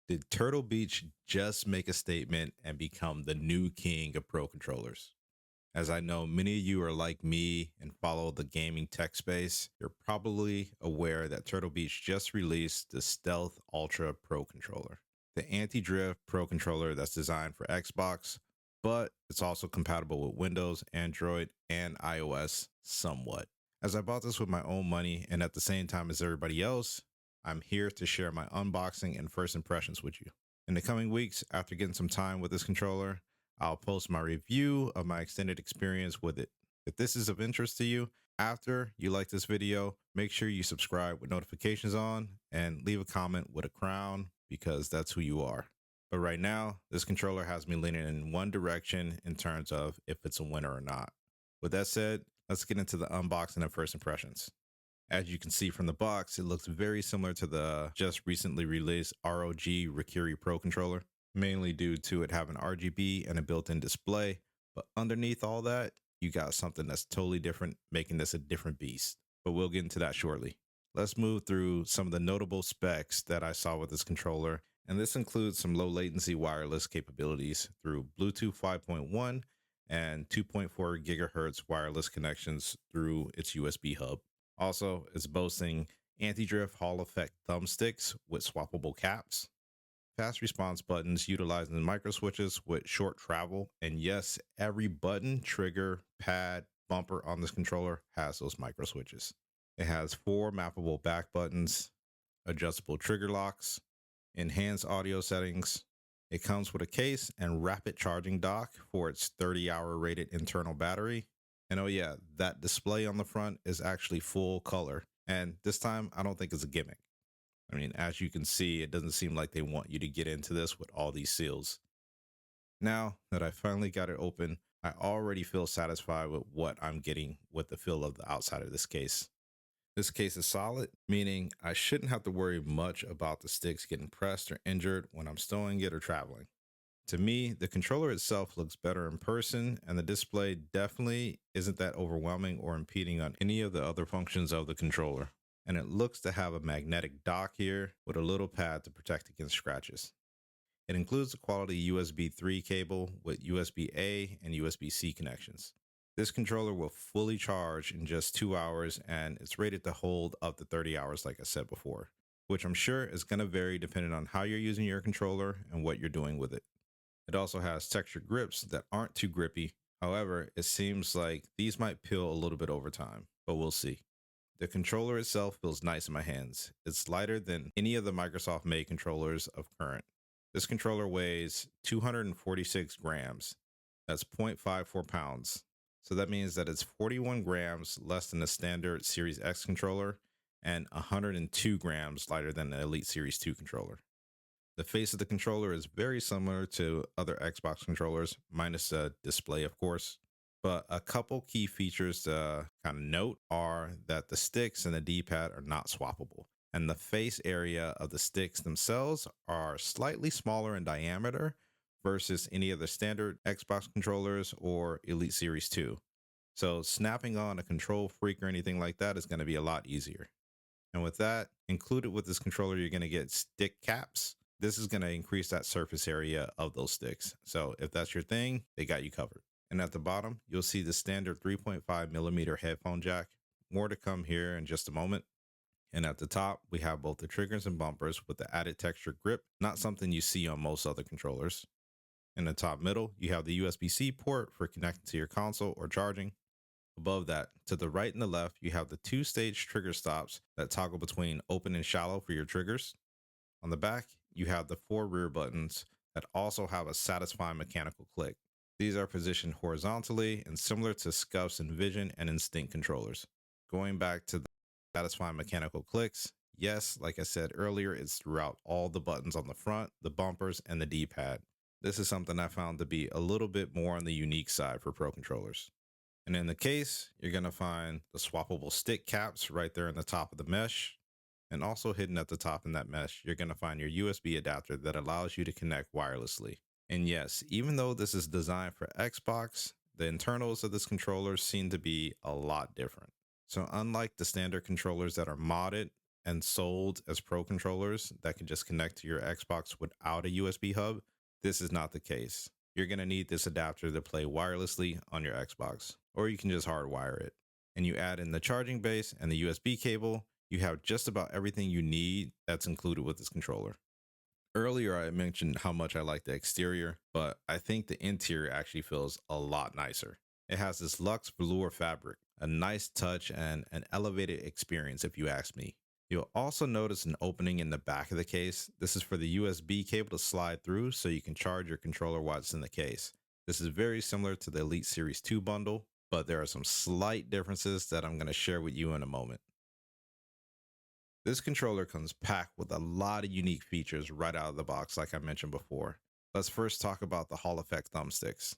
Did Turtle Beach just make a statement and become the new king of pro controllers? As I know many of you are like me and follow the gaming tech space, you're probably aware that Turtle Beach just released the Stealth Ultra Pro controller, the anti-drift pro controller that's designed for Xbox, but it's also compatible with Windows, Android, and iOS somewhat. As I bought this with my own money and at the same time as everybody else, I'm here to share my unboxing and first impressions with you. In the coming weeks, after getting some time with this controller, I'll post my review of my extended experience with it. If this is of interest to you, after you like this video, make sure you subscribe with notifications on and leave a comment with a crown because that's who you are. But right now, this controller has me leaning in one direction in terms of if it's a winner or not. With that said, let's get into the unboxing and first impressions. As you can see from the box, it looks very similar to the just recently released ROG Rikiri Pro controller, mainly due to it having RGB and a built-in display. But underneath all that, you got something that's totally different, making this a different beast. But we'll get into that shortly. Let's move through some of the notable specs that I saw with this controller, and this includes some low latency wireless capabilities through Bluetooth 5.1 and 2.4 gigahertz wireless connections through its USB hub. Also, it's boasting anti-drift Hall effect thumbsticks with swappable caps, fast response buttons utilizing micro switches with short travel, and yes, every button, trigger, pad, bumper on this controller has those micro switches. It has 4 mappable back buttons, adjustable trigger locks, enhanced audio settings. It comes with a case and rapid charging dock for its 30-hour rated internal battery. And oh yeah, that display on the front is actually full color. And this time, I don't think it's a gimmick. I mean, as you can see, it doesn't seem like they want you to get into this with all these seals. Now that I finally got it open, I already feel satisfied with what I'm getting with the feel of the outside of this case. This case is solid, meaning I shouldn't have to worry much about the sticks getting pressed or injured when I'm stowing it or traveling. To me, the controller itself looks better in person, and the display definitely isn't that overwhelming or impeding on any of the other functions of the controller. And it looks to have a magnetic dock here with a little pad to protect against scratches. It includes a quality USB 3 cable with USB A and USB C connections. This controller will fully charge in just 2 hours, and it's rated to hold up to 30 hours like I said before, which I'm sure is going to vary depending on how you're using your controller and what you're doing with it. It also has textured grips that aren't too grippy. However, it seems like these might peel a little bit over time, but we'll see. The controller itself feels nice in my hands. It's lighter than any of the Microsoft made controllers of current. This controller weighs 246 grams. That's 0.54 pounds. So that means that it's 41 grams less than the standard Series X controller and 102 grams lighter than the Elite Series 2 controller. The face of the controller is very similar to other Xbox controllers, minus the display, of course. But a couple key features to kind of note are that the sticks and the D-pad are not swappable, and the face area of the sticks themselves are slightly smaller in diameter versus any of the standard Xbox controllers or Elite Series 2. So snapping on a control freak or anything like that is going to be a lot easier. And with that, included with this controller, you're going to get stick caps. This is going to increase that surface area of those sticks. So if that's your thing, they got you covered. And at the bottom, you'll see the standard 3.5 millimeter headphone jack. More to come here in just a moment. And at the top, we have both the triggers and bumpers with the added texture grip, not something you see on most other controllers. In the top middle, you have the USB-C port for connecting to your console or charging. Above that, to the right and the left, you have the 2-stage trigger stops that toggle between open and shallow for your triggers. On the back, you have the 4 rear buttons that also have a satisfying mechanical click. These are positioned horizontally and similar to SCUF's Envision and Instinct controllers. Going back to the satisfying mechanical clicks, yes, like I said earlier, it's throughout all the buttons on the front, the bumpers, and the D-pad. This is something I found to be a little bit more on the unique side for pro controllers. And in the case, you're going to find the swappable stick caps right there in the top of the mesh. And also hidden at the top in that mesh, you're going to find your USB adapter that allows you to connect wirelessly. And yes, even though this is designed for Xbox, the internals of this controller seem to be a lot different. So unlike the standard controllers that are modded and sold as Pro controllers that can just connect to your Xbox without a USB hub, this is not the case. You're going to need this adapter to play wirelessly on your Xbox, or you can just hardwire it. And you add in the charging base and the USB cable, you have just about everything you need that's included with this controller. Earlier, I mentioned how much I like the exterior, but I think the interior actually feels a lot nicer. It has this luxe velour fabric, a nice touch, and an elevated experience, if you ask me. You'll also notice an opening in the back of the case. This is for the USB cable to slide through so you can charge your controller while it's in the case. This is very similar to the Elite Series 2 bundle, but there are some slight differences that I'm going to share with you in a moment. This controller comes packed with a lot of unique features right out of the box, like I mentioned before. Let's first talk about the Hall Effect thumbsticks.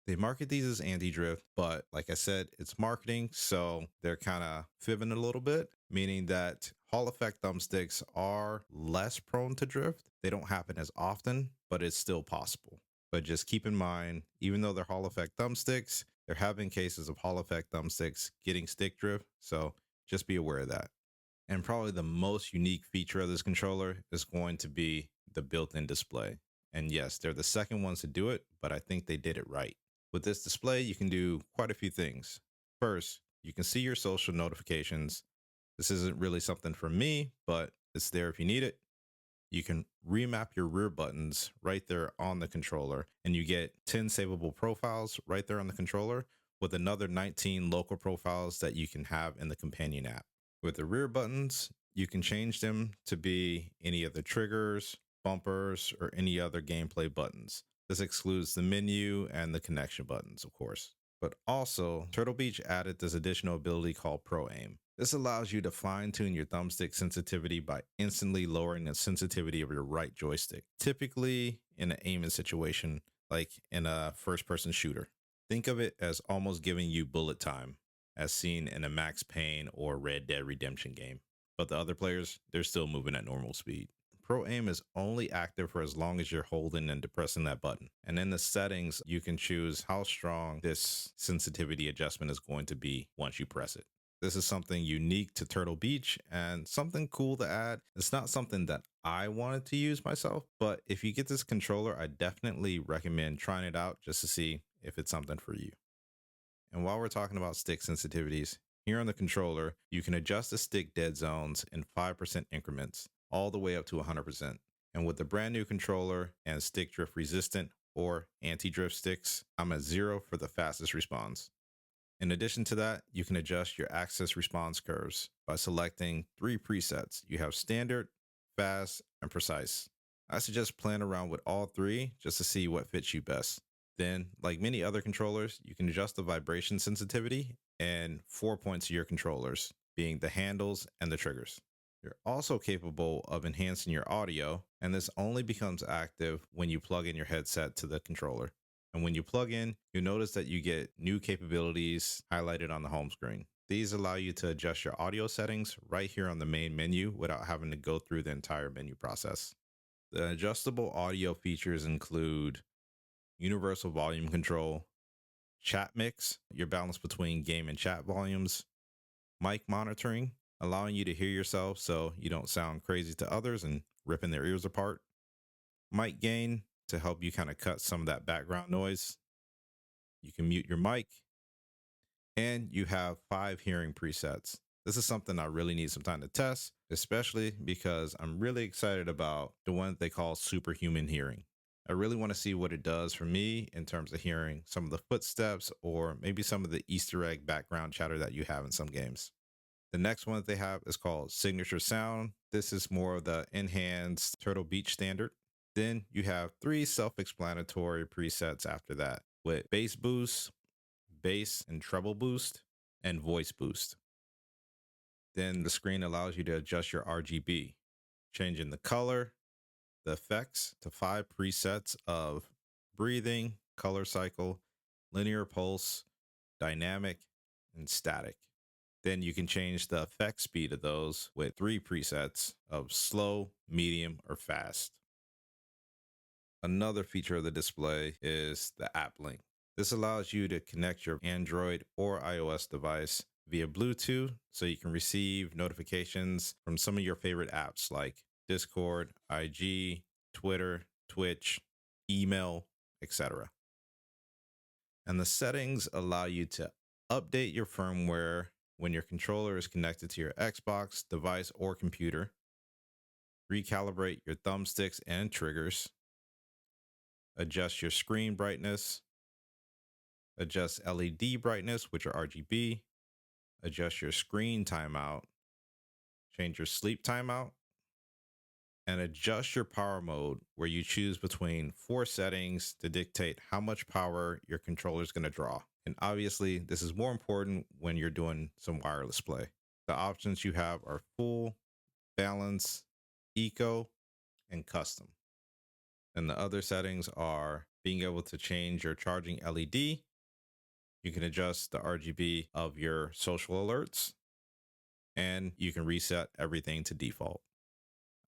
They market these as anti-drift, but like I said, it's marketing, so they're kind of fibbing a little bit, meaning that Hall Effect thumbsticks are less prone to drift. They don't happen as often, but it's still possible. But just keep in mind, even though they're Hall Effect thumbsticks, there have been cases of Hall Effect thumbsticks getting stick drift, so just be aware of that. And probably the most unique feature of this controller is going to be the built-in display. And yes, they're the second ones to do it, but I think they did it right. With this display, you can do quite a few things. First, you can see your social notifications. This isn't really something for me, but it's there if you need it. You can remap your rear buttons right there on the controller, and you get 10 savable profiles right there on the controller with another 19 local profiles that you can have in the companion app. With the rear buttons, you can change them to be any of the triggers, bumpers, or any other gameplay buttons. This excludes the menu and the connection buttons, of course. But also, Turtle Beach added this additional ability called Pro Aim. This allows you to fine-tune your thumbstick sensitivity by instantly lowering the sensitivity of your right joystick, typically in an aiming situation like in a first-person shooter. Think of it as almost giving you bullet time, as seen in a Max Payne or Red Dead Redemption game. But the other players, they're still moving at normal speed. Pro Aim is only active for as long as you're holding and depressing that button. And in the settings, you can choose how strong this sensitivity adjustment is going to be once you press it. This is something unique to Turtle Beach and something cool to add. It's not something that I wanted to use myself, but if you get this controller, I definitely recommend trying it out just to see if it's something for you. And while we're talking about stick sensitivities, here on the controller, you can adjust the stick dead zones in 5% increments, all the way up to 100%. And with the brand new controller and stick drift resistant or anti-drift sticks, I'm at 0 for the fastest response. In addition to that, you can adjust your axis response curves by selecting 3 presets. You have standard, fast, and precise. I suggest playing around with all 3 just to see what fits you best. Then, like many other controllers, you can adjust the vibration sensitivity and 4 points of your controllers, being the handles and the triggers. You're also capable of enhancing your audio, and this only becomes active when you plug in your headset to the controller. And when you plug in, you'll notice that you get new capabilities highlighted on the home screen. These allow you to adjust your audio settings right here on the main menu without having to go through the entire menu process. The adjustable audio features include universal volume control, chat mix, your balance between game and chat volumes, mic monitoring, allowing you to hear yourself so you don't sound crazy to others and ripping their ears apart, mic gain to help you kind of cut some of that background noise. You can mute your mic, and you have 5 hearing presets. This is something I really need some time to test, especially because I'm really excited about the one that they call superhuman hearing. I really want to see what it does for me in terms of hearing some of the footsteps or maybe some of the Easter egg background chatter that you have in some games. The next one that they have is called Signature Sound. This is more of the enhanced Turtle Beach standard. Then you have 3 self-explanatory presets after that with bass boost, bass and treble boost, and voice boost. Then the screen allows you to adjust your RGB, changing the color, the effects to 5 presets of breathing, color cycle, linear pulse, dynamic, and static. Then you can change the effect speed of those with 3 presets of slow, medium, or fast. Another feature of the display is the app link. This allows you to connect your Android or iOS device via Bluetooth so you can receive notifications from some of your favorite apps like Discord, IG, Twitter, Twitch, email, etc. And the settings allow you to update your firmware when your controller is connected to your Xbox device or computer, recalibrate your thumbsticks and triggers, adjust your screen brightness, adjust LED brightness, which are RGB, adjust your screen timeout, change your sleep timeout, and adjust your power mode where you choose between 4 settings to dictate how much power your controller is going to draw. And obviously, this is more important when you're doing some wireless play. The options you have are full, balance, eco, and custom. And the other settings are being able to change your charging LED. You can adjust the RGB of your social alerts, and you can reset everything to default.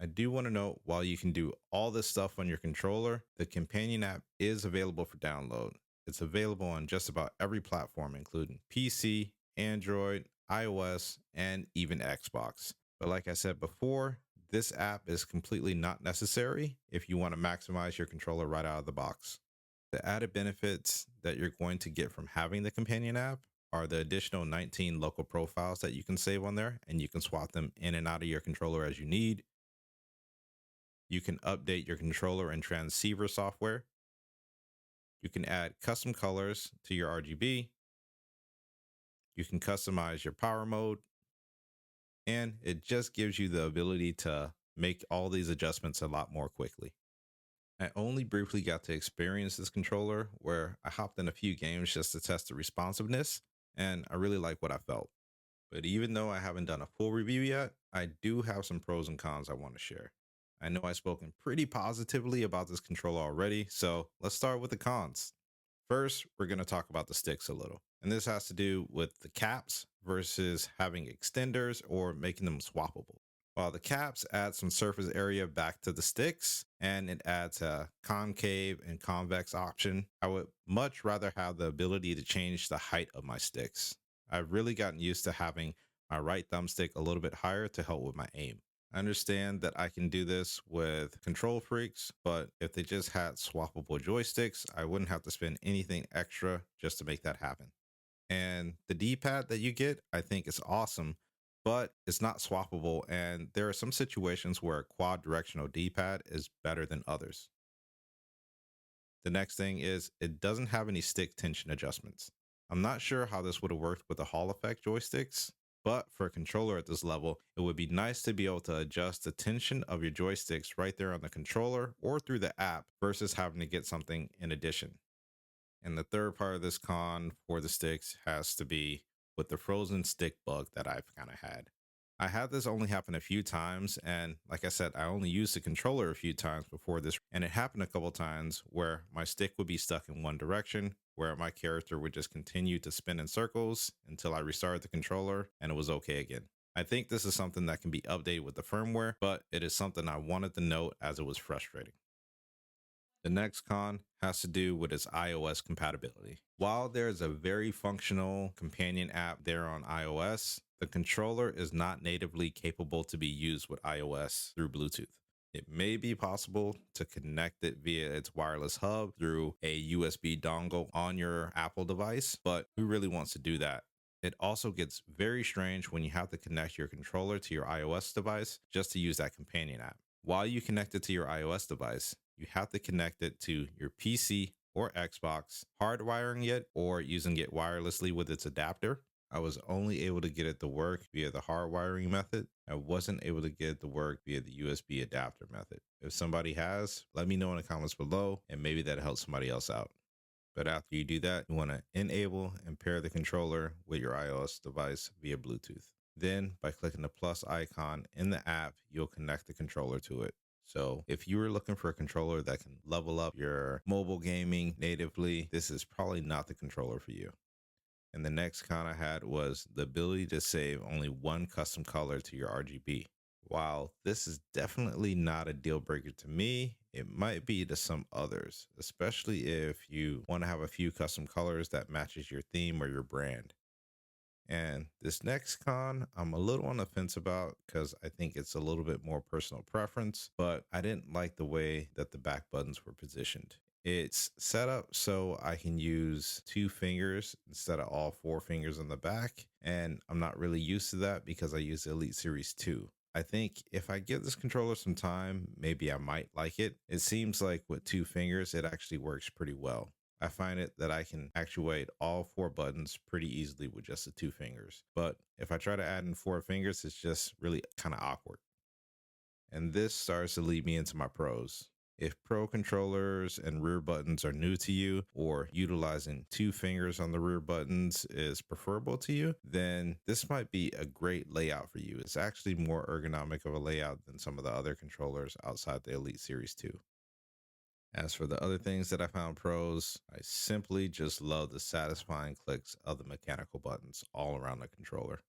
I do want to note, while you can do all this stuff on your controller, the companion app is available for download. It's available on just about every platform, including PC, Android, iOS, and even Xbox. But like I said before, this app is completely not necessary if you want to maximize your controller right out of the box. The added benefits that you're going to get from having the companion app are the additional 19 local profiles that you can save on there, and you can swap them in and out of your controller as you need. You can update your controller and transceiver software. You can add custom colors to your RGB. You can customize your power mode. And it just gives you the ability to make all these adjustments a lot more quickly. I only briefly got to experience this controller where I hopped in a few games just to test the responsiveness, and I really like what I felt. But even though I haven't done a full review yet, I do have some pros and cons I want to share. I know I've spoken pretty positively about this controller already, so let's start with the cons. First, we're going to talk about the sticks a little. And this has to do with the caps versus having extenders or making them swappable. While the caps add some surface area back to the sticks and it adds a concave and convex option, I would much rather have the ability to change the height of my sticks. I've really gotten used to having my right thumbstick a little bit higher to help with my aim. I understand that I can do this with control freaks, but if they just had swappable joysticks, I wouldn't have to spend anything extra just to make that happen. And the D-pad that you get, I think is awesome, but it's not swappable. And there are some situations where a quad directional D-pad is better than others. The next thing is it doesn't have any stick tension adjustments. I'm not sure how this would have worked with the Hall effect joysticks, but for a controller at this level, it would be nice to be able to adjust the tension of your joysticks right there on the controller or through the app versus having to get something in addition. And the third part of this con for the sticks has to be with the frozen stick bug that I've kind of had. I had this only happen a few times, and like I said, I only used the controller a few times before this, and it happened a couple times where my stick would be stuck in one direction, where my character would just continue to spin in circles until I restarted the controller and it was okay again. I think this is something that can be updated with the firmware, but it is something I wanted to note as it was frustrating. The next con has to do with its iOS compatibility. While there's a very functional companion app there on iOS, the controller is not natively capable to be used with iOS through Bluetooth. It may be possible to connect it via its wireless hub through a USB dongle on your Apple device, but who really wants to do that? It also gets very strange when you have to connect your controller to your iOS device just to use that companion app. While you connect it to your iOS device, you have to connect it to your PC or Xbox, hardwiring it or using it wirelessly with its adapter. I was only able to get it to work via the hardwiring method. I wasn't able to get it to work via the USB adapter method. If somebody has, let me know in the comments below, and maybe that helps somebody else out. But after you do that, you want to enable and pair the controller with your iOS device via Bluetooth. Then by clicking the plus icon in the app, you'll connect the controller to it. So if you were looking for a controller that can level up your mobile gaming natively, this is probably not the controller for you. And the next con I had was the ability to save only one custom color to your RGB. While this is definitely not a deal breaker to me, it might be to some others, especially if you want to have a few custom colors that matches your theme or your brand. And this next con, I'm a little on the fence about because I think it's a little bit more personal preference, but I didn't like the way that the back buttons were positioned. It's set up so I can use two fingers instead of all four fingers on the back. And I'm not really used to that because I use the Elite Series 2. I think if I give this controller some time, maybe I might like it. It seems like with two fingers, it actually works pretty well. I find it that I can actuate all four buttons pretty easily with just the two fingers. But if I try to add in four fingers, it's just really kind of awkward. And this starts to lead me into my pros. If pro controllers and rear buttons are new to you, or utilizing two fingers on the rear buttons is preferable to you, then this might be a great layout for you. It's actually more ergonomic of a layout than some of the other controllers outside the Elite Series 2. As for the other things that I found pros, I simply just love the satisfying clicks of the mechanical buttons all around the controller.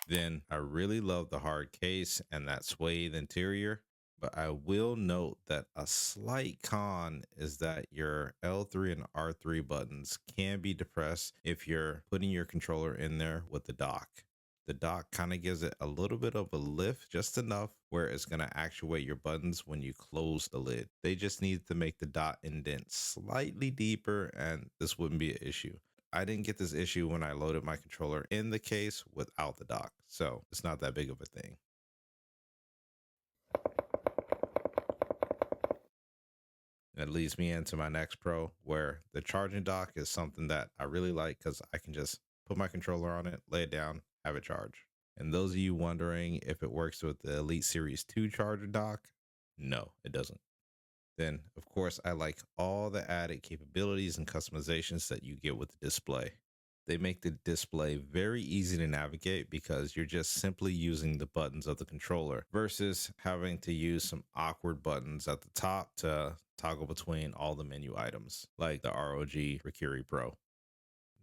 Then I really love the hard case and that suede interior. But I will note that a slight con is that your L3 and R3 buttons can be depressed if you're putting your controller in there with the dock. The dock kind of gives it a little bit of a lift, just enough where it's going to actuate your buttons when you close the lid. They just need to make the dot indent slightly deeper, and this wouldn't be an issue. I didn't get this issue when I loaded my controller in the case without the dock, so it's not that big of a thing. That leads me into my next pro, where the charging dock is something that I really like because I can just put my controller on it, lay it down, have it charge. And those of you wondering if it works with the Elite Series 2 charger dock, no, it doesn't. Then, of course, I like all the added capabilities and customizations that you get with the display. They make the display very easy to navigate because you're just simply using the buttons of the controller versus having to use some awkward buttons at the top to toggle between all the menu items, like the ROG Recuri Pro.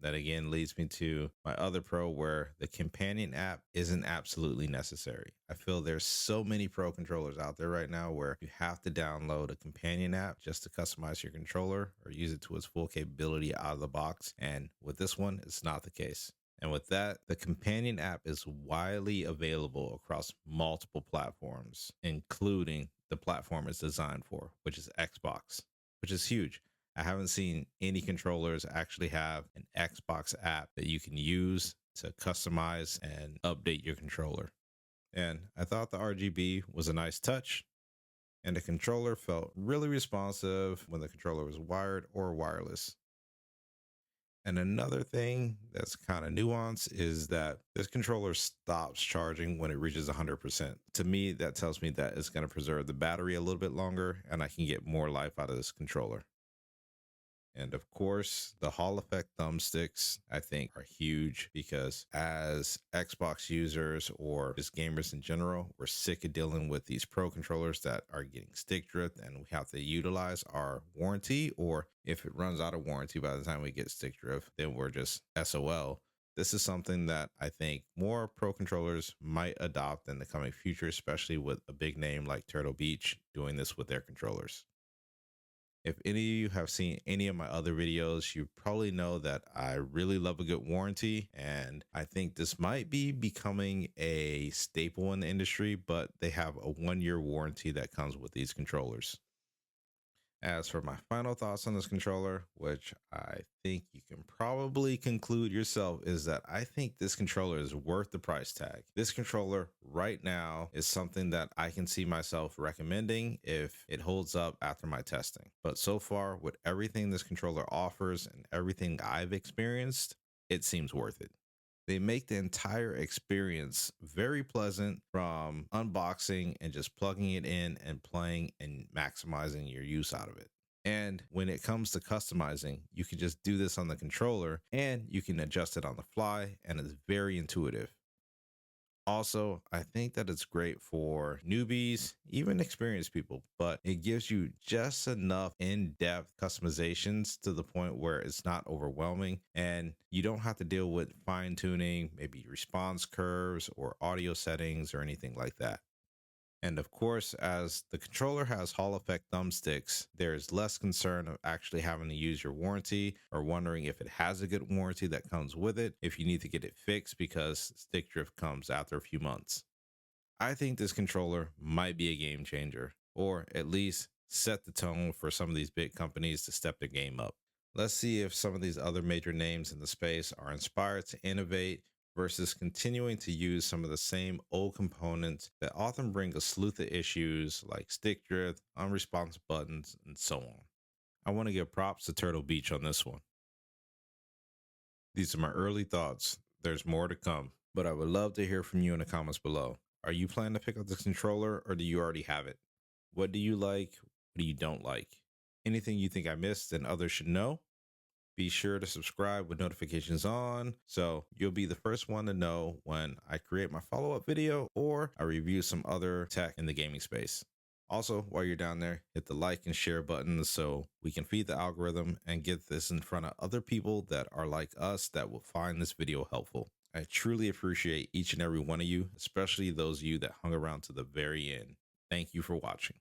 That again leads me to my other pro, where the companion app isn't absolutely necessary. I feel there's so many pro controllers out there right now where you have to download a companion app just to customize your controller or use it to its full capability out of the box. And with this one, it's not the case. And with that, the companion app is widely available across multiple platforms, including the platform it's designed for, which is Xbox, which is huge. I haven't seen any controllers actually have an Xbox app that you can use to customize and update your controller. And I thought the RGB was a nice touch, and the controller felt really responsive when the controller was wired or wireless. And another thing that's kind of nuanced is that this controller stops charging when it reaches 100%. To me, that tells me that it's going to preserve the battery a little bit longer and I can get more life out of this controller. And of course, the Hall effect thumbsticks, I think, are huge because as Xbox users or just gamers in general, we're sick of dealing with these pro controllers that are getting stick drift and we have to utilize our warranty. Or if it runs out of warranty by the time we get stick drift, then we're just SOL. This is something that I think more pro controllers might adopt in the coming future, especially with a big name like Turtle Beach doing this with their controllers. If any of you have seen any of my other videos, you probably know that I really love a good warranty. And I think this might be becoming a staple in the industry, but they have a 1 year warranty that comes with these controllers. As for my final thoughts on this controller, which I think you can probably conclude yourself, is that I think this controller is worth the price tag. This controller right now is something that I can see myself recommending if it holds up after my testing. But so far, with everything this controller offers and everything I've experienced, it seems worth it. They make the entire experience very pleasant, from unboxing and just plugging it in and playing and maximizing your use out of it. And when it comes to customizing, you can just do this on the controller and you can adjust it on the fly, and it's very intuitive. Also, I think that it's great for newbies, even experienced people, but it gives you just enough in depth customizations to the point where it's not overwhelming and you don't have to deal with fine tuning, maybe response curves or audio settings or anything like that. And of course, as the controller has Hall effect thumbsticks, there is less concern of actually having to use your warranty or wondering if it has a good warranty that comes with it if you need to get it fixed because stick drift comes after a few months. I think this controller might be a game changer, or at least set the tone for some of these big companies to step their game up. Let's see if some of these other major names in the space are inspired to innovate versus continuing to use some of the same old components that often bring a slew of issues like stick drift, unresponsive buttons, and so on. I want to give props to Turtle Beach on this one. These are my early thoughts. There's more to come, but I would love to hear from you in the comments below. Are you planning to pick up this controller or do you already have it? What do you like? What do you don't like? Anything you think I missed and others should know? Be sure to subscribe with notifications on so you'll be the first one to know when I create my follow-up video or I review some other tech in the gaming space. Also, while you're down there, hit the like and share buttons so we can feed the algorithm and get this in front of other people that are like us that will find this video helpful. I truly appreciate each and every one of you, especially those of you that hung around to the very end. Thank you for watching.